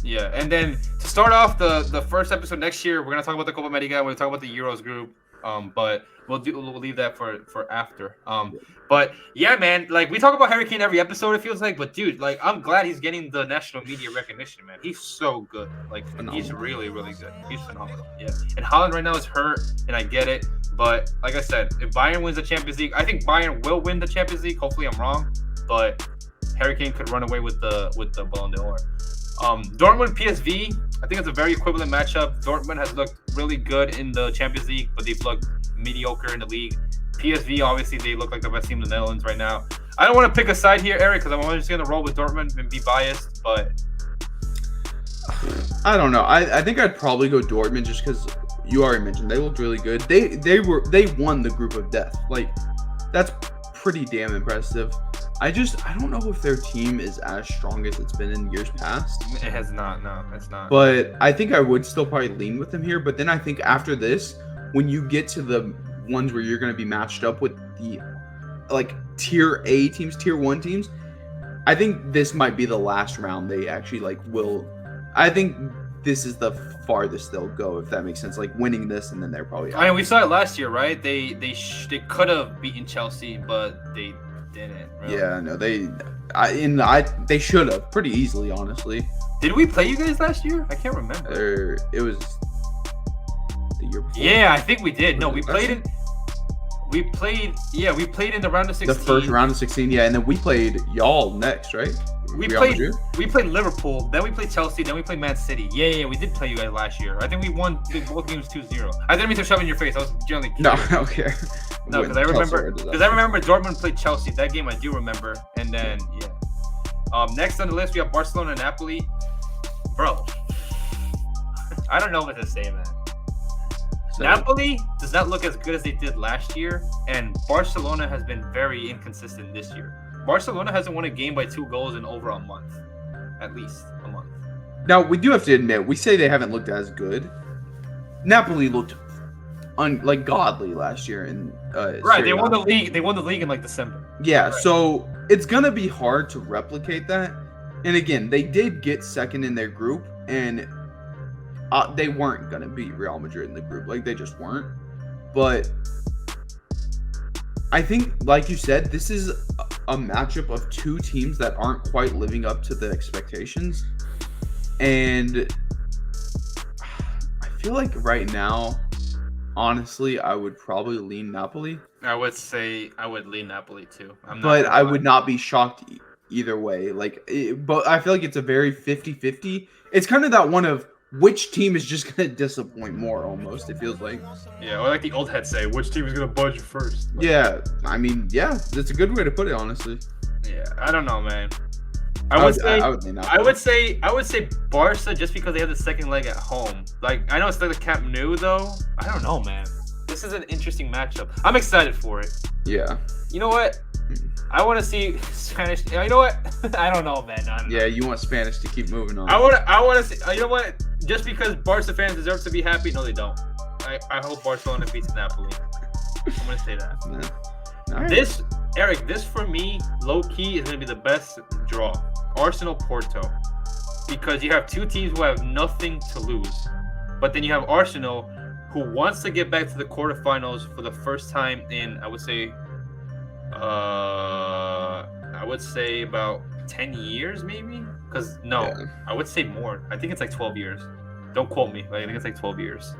Yeah, and then to start off the first episode next year, we're going to talk about the Copa America, we're going to talk about the Euros group. But we'll leave that for after. But yeah, man, like we talk about Harry Kane every episode, it feels like, but dude, like I'm glad he's getting the national media recognition, man. He's so good. Like phenomenal. He's really, really good. He's phenomenal. Yeah. And Haaland right now is hurt, and I get it. But like I said, if Bayern wins the Champions League, I think Bayern will win the Champions League. Hopefully I'm wrong. But Harry Kane could run away with the Ballon d'Or. Dortmund PSV, I think it's a very equivalent matchup. Dortmund has looked really good in the Champions League, but they've looked mediocre in the league. PSV, obviously, they look like the best team in the Netherlands right now. I don't want to pick a side here, Eric, because I'm just going to roll with Dortmund and be biased, but I don't know. I think I'd probably go Dortmund just because you already mentioned they looked really good. They won the group of death. Like, that's pretty damn impressive. I don't know if their team is as strong as it's been in years past. It has not. No, it's not. But I think I would still probably lean with them here. But then I think after this, when you get to the ones where you're going to be matched up with the like tier A teams, tier 1 teams, I think this might be the last round they actually will. I think this is the farthest they'll go, if that makes sense. Like winning this, and then they're probably out. I mean, we saw it last year, right? They could have beaten Chelsea, but they didn't. Really. Yeah, no, they should have pretty easily, honestly. Did we play you guys last year? I can't remember. It was the year before. Yeah, I think we did. No, we played in the round of 16. The first round of 16, yeah, and then we played y'all next, right? We played Liverpool, then we played Chelsea, then we played Man City. Yeah, we did play you guys last year. I think we won both games 2-0. I didn't mean to shove in your face. I was generally curious. No, okay. No, because I remember Dortmund played Chelsea. That game I do remember. And then next on the list we have Barcelona and Napoli. Bro, I don't know what to say, man. Napoli does not look as good as they did last year, and Barcelona has been very inconsistent this year. Barcelona hasn't won a game by 2 goals in over a month. At least a month. Now, we do have to admit, we say they haven't looked as good. Napoli looked godly last year in right, they won the league. They won the league in December. Yeah, right. So it's gonna be hard to replicate that. And again, they did get second in their group, and they weren't gonna beat Real Madrid in the group. They just weren't. But I think, like you said, this is a matchup of 2 teams that aren't quite living up to the expectations. And I feel like right now, honestly, I would probably lean Napoli. I would say I would lean Napoli too. But I would not be shocked either way. But I feel like it's a very 50-50. It's kind of that one of which team is just going to disappoint more, almost, it feels like. Yeah, or like the old heads say, which team is going to budge first? Yeah, I mean, yeah, that's a good way to put it, honestly. Yeah, I don't know, man. I would say Barca just because they have the second leg at home. Like I know it's like the Camp Nou though. I don't know, man. This is an interesting matchup. I'm excited for it. Yeah. You know what? I want to see Spanish. You know what? I don't know, man. Yeah, you want Spanish to keep moving on. I want to see. You know what? Just because Barca fans deserve to be happy, no, they don't. I hope Barcelona beats Napoli. I'm gonna say that. Yeah. Right. This for me, low key, is gonna be the best draw. Arsenal Porto, because you have two teams who have nothing to lose, but then you have Arsenal, who wants to get back to the quarterfinals for the first time in, I would say about 10 years, maybe. Because I would say more. I think it's like 12 years. Don't quote me. I think it's like 12 years.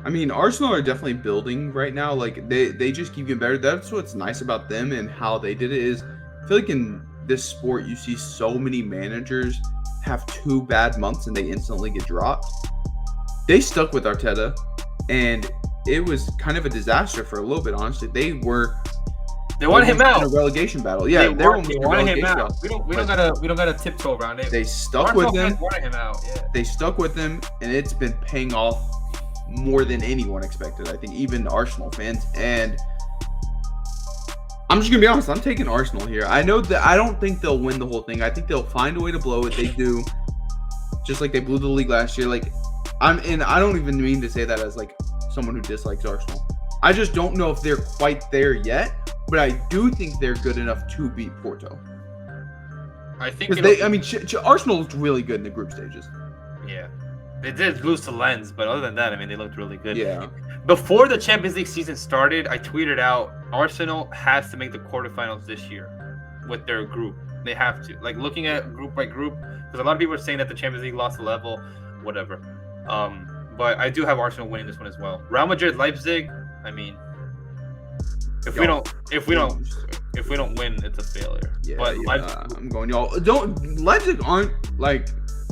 I mean, Arsenal are definitely building right now. Like they just keep getting better. That's what's nice about them and how they did it is, I feel like in this sport you see so many managers have 2 bad months and they instantly get dropped. They stuck with Arteta, and it was kind of a disaster for a little bit. Honestly, they wanted him out in a relegation battle. Yeah, they wanted him out. We don't gotta tiptoe around it. They stuck with him. Wanted him out. Yeah. They stuck with him, and it's been paying off more than anyone expected. I think even Arsenal fans. And I'm just gonna be honest. I'm taking Arsenal here. I know that I don't think they'll win the whole thing. I think they'll find a way to blow it. They do, just like they blew the league last year. Like I don't even mean to say that as like someone who dislikes Arsenal. I just don't know if they're quite there yet, but I do think they're good enough to beat Porto. I think Arsenal looked really good in the group stages. Yeah, they did lose to Lens, but other than that, I mean, they looked really good. Yeah. Before the Champions League season started, I tweeted out Arsenal has to make the quarterfinals this year with their group. They have to. Like looking at group by group, because a lot of people are saying that the Champions League lost the level, whatever. But I do have Arsenal winning this one as well. Real Madrid, Leipzig. I mean, if we don't win, it's a failure. Yeah, but I'm going y'all. Leipzig aren't like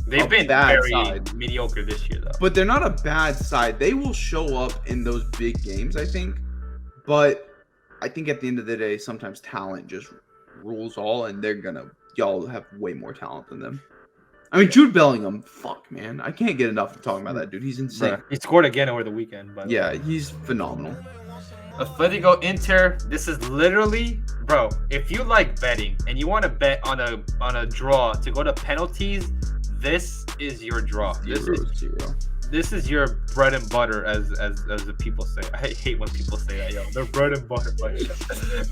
they've been very mediocre this year though. But they're not a bad side. They will show up in those big games, I think. But I think at the end of the day, sometimes talent just rules all, and y'all have way more talent than them. I mean, Jude Bellingham, fuck, man. I can't get enough of talking about that dude. He's insane. Bruh, he scored again over the weekend. Yeah, he's phenomenal. Atletico Inter, this is literally, bro, if you like betting and you want to bet on a draw to go to penalties, this is your draw. This is your bread and butter, as the people say. I hate when people say that, yo. They're bread and butter.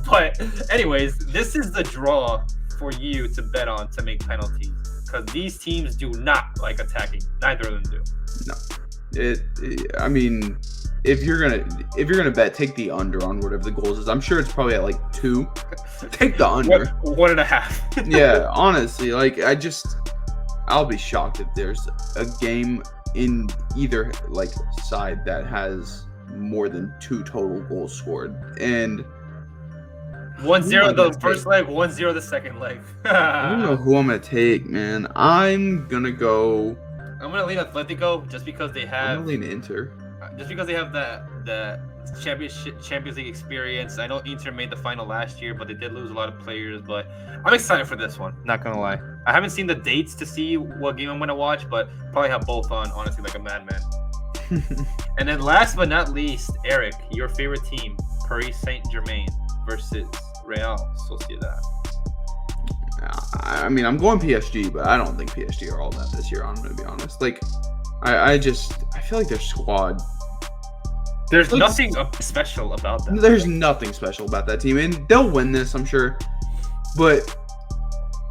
But anyways, this is the draw for you to bet on to make penalties. Because these teams do not like attacking. Neither of them do. No. I mean, if you're gonna bet, take the under on whatever the goals is. I'm sure it's probably at like 2. Take the under. 1.5. Yeah, honestly, like I'll be shocked if there's a game in either like side that has more than 2 total goals scored. And 1-0 the first leg, 1-0 the second leg. I don't know who I'm gonna take, man. I'm gonna lean Atletico just because they have. I'm gonna lean Inter. Just because they have the Champions League experience. I know Inter made the final last year, but they did lose a lot of players. But I'm excited for this one. Not gonna lie. I haven't seen the dates to see what game I'm gonna watch, but probably have both on. Honestly, like a madman. And then last but not least, Eric, your favorite team, Paris Saint-Germain versus Real Sociedad. I mean, I'm going PSG, but I don't think PSG are all that this year. I'm gonna be honest. Like, I feel like their squad. There's nothing special about that. There's nothing special about that team, and they'll win this, I'm sure. But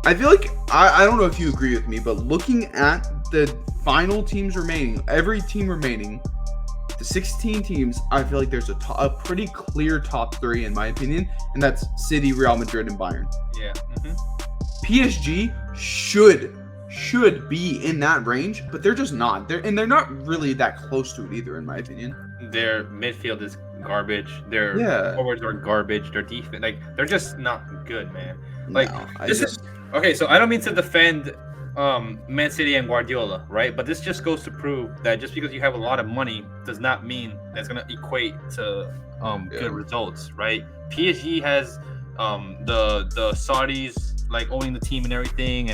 I feel like I don't know if you agree with me, but looking at the final teams remaining, every team remaining, the 16 teams, I feel like there's a pretty clear top 3 in my opinion, and that's City, Real Madrid, and Bayern. Yeah. PSG should be in that range, but they're just not. They're not really that close to it either, in my opinion. Their midfield is garbage. Their forwards are garbage. Their defense, like, they're just not good, man. Like, okay. So I don't mean to defend Man City and Guardiola, right? But this just goes to prove that just because you have a lot of money does not mean that's gonna equate to good results, right? PSG has the Saudis like owning the team and everything,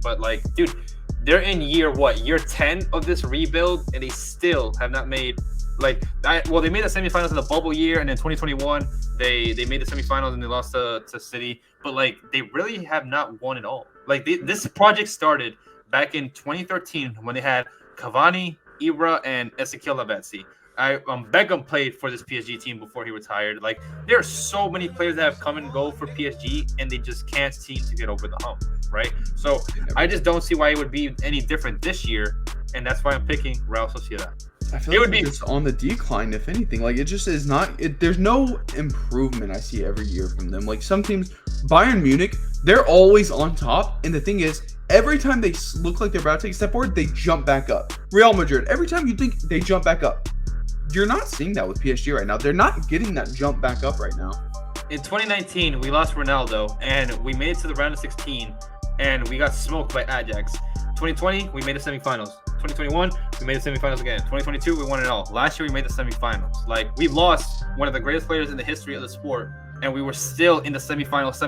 but like, dude, they're in year 10 of this rebuild, and they still have not made they made the semifinals in the bubble year, and then 2021 they made the semifinals and they lost to City, but like they really have not won at all. Like this project started back in 2013 when they had Cavani, Ibra, and Ezequiel Lavezzi. Beckham played for this PSG team before he retired. Like, there are so many players that have come and go for PSG, and they just can't seem to get over the hump, right? So I just don't see why it would be any different this year, and that's why I'm picking Real Sociedad. I feel like it's on the decline, if anything. Like, it just is not. There's no improvement I see every year from them. Like, some teams, Bayern Munich, they're always on top, and the thing is, every time they look like they're about to take a step forward, they jump back up. Real Madrid, every time you think they jump back up. You're not seeing that with PSG right now. They're not getting that jump back up right now. In 2019, we lost Ronaldo, and we made it to the round of 16, and we got smoked by Ajax. 2020, we made the semifinals. 2021, we made the semifinals again. 2022, we won it all. Last year, we made the semifinals. Like, we lost one of the greatest players in the history of the sport, and we were still in the semifinals.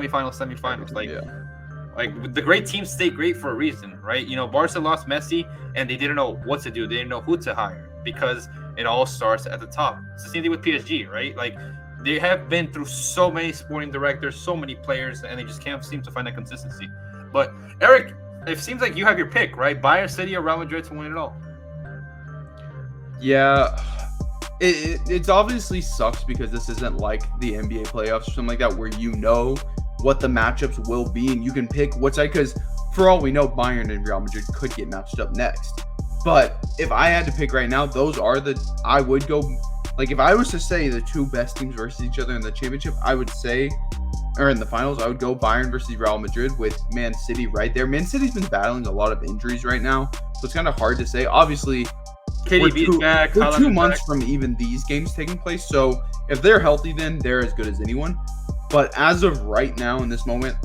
Like, the great teams stay great for a reason, right? You know, Barca lost Messi, and they didn't know what to do. They didn't know who to hire because it all starts at the top. It's the same thing with PSG, right? Like, they have been through so many sporting directors, so many players, and they just can't seem to find that consistency. But, Eric, it seems like you have your pick, right? Bayern, City, or Real Madrid to win it all. Yeah. It obviously sucks because this isn't like the NBA playoffs or something like that where you know what the matchups will be and you can pick what side, because for all we know, Bayern and Real Madrid could get matched up next. But if I had to pick right now, I would go, like, if I was to say the two best teams versus each other in the championship, I would say, or in the finals, I would go Bayern versus Real Madrid with Man City right there. Man City's been battling a lot of injuries right now, so it's kind of hard to say. Obviously, we're 2 months from even these games taking place, so if they're healthy, then they're as good as anyone. But as of right now, in this moment,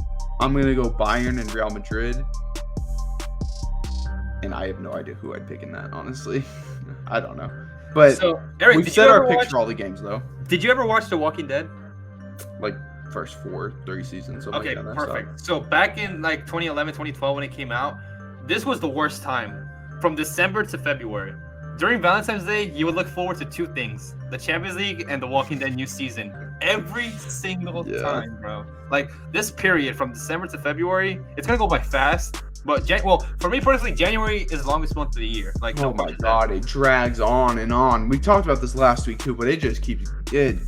I'm going to go Bayern and Real Madrid. And I have no idea who I'd pick in that, honestly. I don't know. But so, Eric, we've set our picks for all the games, though. Did you ever watch The Walking Dead? Like, first 3 seasons. Okay, like perfect. So back in, like, 2011, 2012, when it came out, this was the worst time. From December to February. During Valentine's Day, you would look forward to two things. The Champions League and The Walking Dead new season. Every single time, bro. Like, this period from December to February, it's going to go by fast. But, for me personally, January is the longest month of the year. Like, oh my God, it drags on and on. We talked about this last week too, but it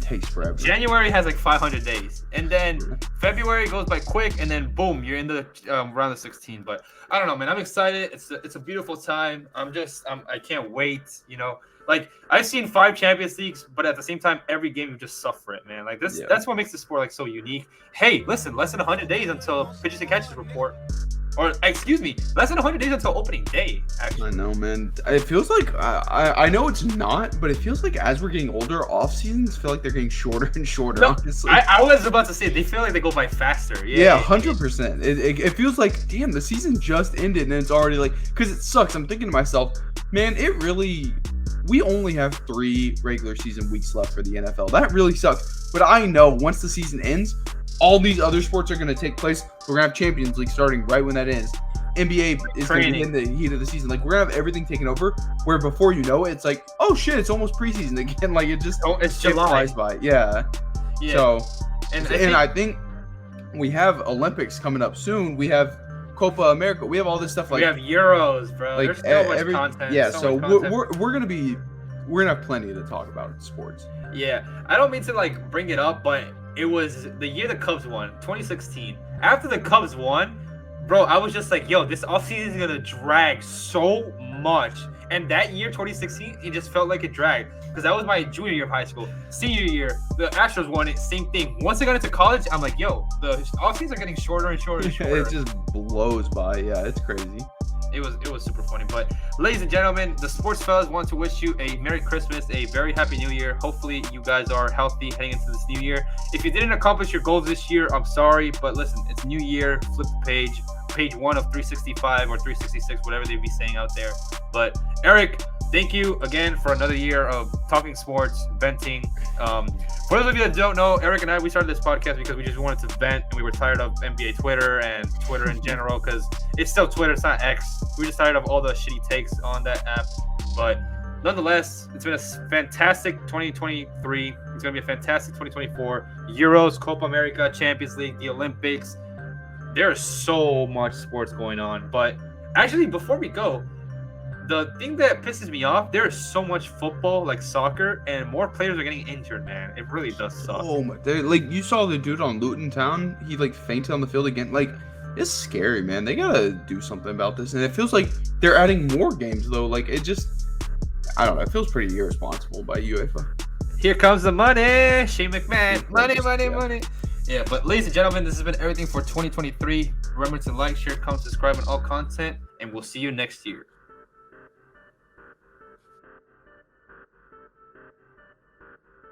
takes forever. January has like 500 days, and then February goes by quick, and then boom, you're in the round of 16. But I don't know, man. I'm excited. It's a beautiful time. I can't wait. You know, like, I've seen 5 Champions Leagues, but at the same time, every game you just suffer it, man. Like, this, that's what makes the sport like so unique. Hey, listen, less than 100 days until pitches and catches report. Or, excuse me, less than 100 days until opening day, actually. I know, man. It feels like, I know it's not, but it feels like as we're getting older, off seasons feel like they're getting shorter and shorter, honestly. I was about to say, they feel like they go by faster. Yeah, 100%. It feels like, damn, the season just ended, and it's already like, because it sucks. I'm thinking to myself, man, we only have 3 regular season weeks left for the NFL. That really sucks. But I know once the season ends, all these other sports are going to take place. We're going to have Champions League starting right when that ends. NBA is going to be in the heat of the season. Like, we're going to have everything taken over, where before you know it, it's like, oh shit, it's almost preseason again. Like, it's July. Flies by. Yeah. So, and I think we have Olympics coming up soon. We have Copa America. We have all this stuff. Like, we have Euros, bro. Like, there's so much content. Yeah, so we're going to have plenty to talk about in sports. Yeah. I don't mean to, like, bring it up, but it was the year the Cubs won, 2016. After the Cubs won, bro, I was just like, yo, this offseason is going to drag so much. And that year, 2016, it just felt like it dragged. Because that was my junior year of high school. Senior year, the Astros won it, same thing. Once I got into college, I'm like, yo, the offseasons are getting shorter and shorter and shorter. It just blows by. Yeah, it's crazy. It was super funny. But ladies and gentlemen, the sports fellas want to wish you a Merry Christmas, a very Happy New Year. Hopefully you guys are healthy heading into this new year. If you didn't accomplish your goals this year, I'm sorry, but listen, it's new year. Flip the page 1 of 365 or 366, whatever they'd be saying out there. But Eric, thank you again for another year of talking sports, venting. For those of you that don't know, Eric and I, we started this podcast because we just wanted to vent, and we were tired of NBA Twitter and Twitter in general, because it's still Twitter, it's not X. We're just tired of all the shitty takes on that app. But nonetheless, it's been a fantastic 2023. It's going to be a fantastic 2024. Euros, Copa America, Champions League, the Olympics. There's so much sports going on. But actually, before we go, the thing that pisses me off, there is so much football, like soccer, and more players are getting injured, man. It really does suck. Oh my! Like, you saw the dude on Luton Town. He like fainted on the field again. Like, it's scary, man. They gotta do something about this. And it feels like they're adding more games though. Like, it just, I don't know. It feels pretty irresponsible by UEFA. Here comes the money, Shane McMahon. Money. Yeah, but ladies and gentlemen, this has been everything for 2023. Remember to like, share, comment, subscribe on all content, and we'll see you next year.